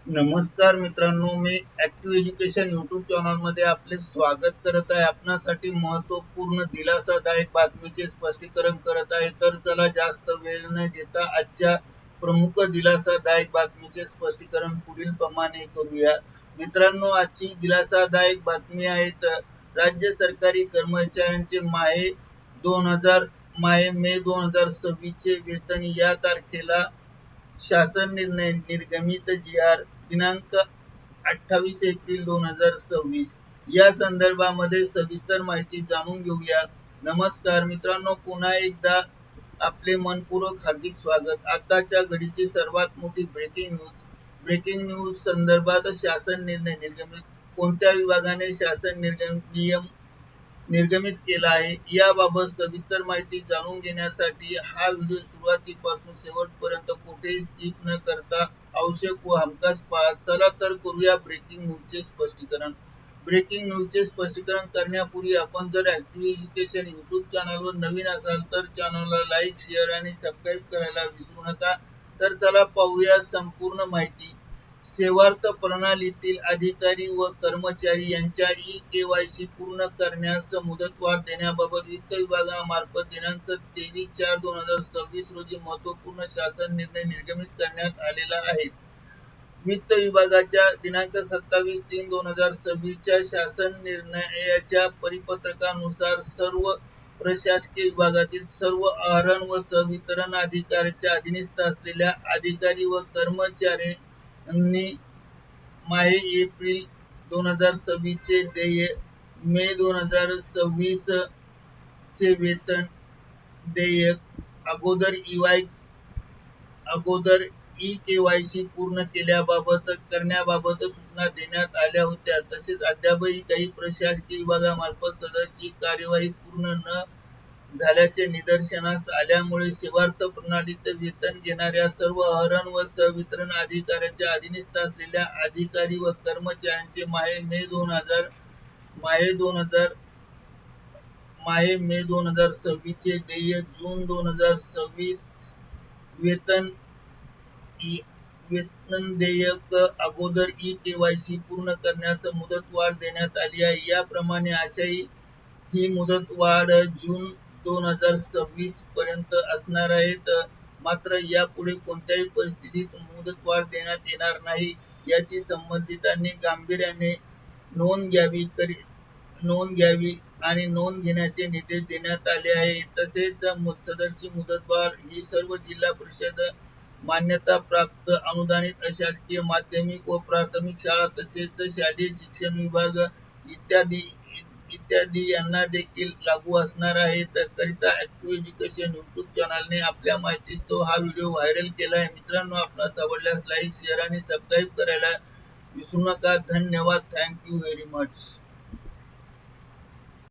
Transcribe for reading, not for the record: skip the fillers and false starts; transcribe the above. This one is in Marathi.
नमस्कार मित्रांनो, मी ऍक्टिव्ह एज्युकेशन यूट्यूब चॅनल मध्ये आपले स्वागत करत आहे। आपणासाठी महत्त्वपूर्ण दिलासादायक बातमीचे स्पष्टीकरण करत आहे। तर चला जास्त वेळ न घेता आजच्या प्रमुख दिलासादायक बातमीचे स्पष्टीकरण पुढील प्रमाणे करूया। मित्रांनो, आजची दिलासादायक बातमी आहे तर राज्य सरकारी कर्मचाऱ्यांचे मे 2026 चे वेतन या तारखेला शासन निर्णय निर्गमित जी.आर. दिनांक 28 एप्रिल 2026 या संदर्भामध्ये सविस्तर माहिती जाणून घेऊया। नमस्कार मित्रांनो, पुन्हा एकदा आपले मनपूर्वक हार्दिक स्वागत। आताच्या घडीची सर्वात मोठी ब्रेकिंग न्यूज संदर्भात शासन निर्णय निर्गमित कोणत्या विभागाने शासन नियम निर्गमित केला आहे याबाबत सविस्तर माहिती जाणून घेण्यासाठी हा व्हिडिओ सुरुवातीपासून शेवटपर्यंत कुठेही स्किप न करता आवश्यक व हमखास पहा। चला तर करूया ब्रेकिंग न्यूजचे स्पष्टीकरण। ब्रेकिंग न्यूजचे स्पष्टीकरण करण्यापूर्वी आपण जर ऍक्टिव्ह एज्युकेशन यूट्यूब चॅनलवर नवीन असाल तर चॅनलला लाईक, शेअर आणि सबस्क्राईब करायला विसरू नका। तर चला पाहूया संपूर्ण माहिती। सेवार्थ प्रणालीतील अधिकारी व कर्मचारी यांच्या ई-केवायसी पूर्ण करण्यास मुदतवाढ देण्याबाबत वित्त विभागामार्फत दिनांक 23/4/2026 रोजी महत्त्वपूर्ण शासन निर्णय निर्गमित करण्यात आलेला आहे। वित्त विभागाच्या दिनांक 27/3/2026 च्या शासन निर्णयाच्या परिपत्रकानुसार सर्व प्रशासकीय विभागातील सर्व आहरण व संवितरण अधिकाऱ्याच्या अधीनस्थ असलेल्या अधिकारी व कर्मचाऱ्यांनी एप्रिल 2026 चे देय, मे 2026 चे वेतन देयक अगोदर ई-केवायसी पूर्ण करण्याबाबत सूचना देण्यात आल्या होत्या। तसेच अद्यापही काही प्रशासकीय विभागामार्फत सदरची कार्यवाही पूर्ण न झाल्याचे निदर्शनास आल्यामुळे सेवार्थ प्रणालीत वेतन घेणाऱ्या सर्व आहरण व संवितरण अधिकाऱ्याच्या अधीनस्थ असलेल्या अधिकारी व कर्मचाऱ्यांचे मे 2026 चे देय, जून 2026 वेतन देयक अगोदर ई-केवायसी पूर्ण करण्यास मुदतवाढ देण्यात आली आहे। याप्रमाणे आशाही ही मुदतवाढ जून 2026 पर्यंत असणार आहे। मात्र यापुढे कोणत्याही परिस्थितीत मुदतवाढ देण्यात येणार नाही याची संबंधितांनी गांभीर्याने नोंद घ्यावी आणि नोंद घेण्याचे निर्देश देण्यात आले आहे। तसेच सदरची मुदतवाढ ही सर्व जिल्हा परिषद, मान्यताप्राप्त अनुदानित अशासकीय माध्यमिक व प्राथमिक शाळा तसेच शालेय शिक्षण विभाग इत्यादी यांना देखील लागू असणार आहे। करिता ऍक्टिव्ह एज्युकेशन यूट्यूब चॅनलने आपल्या माहितीस्तव हा व्हिडिओ व्हायरल केला आहे। मित्रांनो, आपणास आवडल्यास लाईक, शेअर आणि सबस्क्राईब करायला विसरू नका। धन्यवाद। Thank you very much.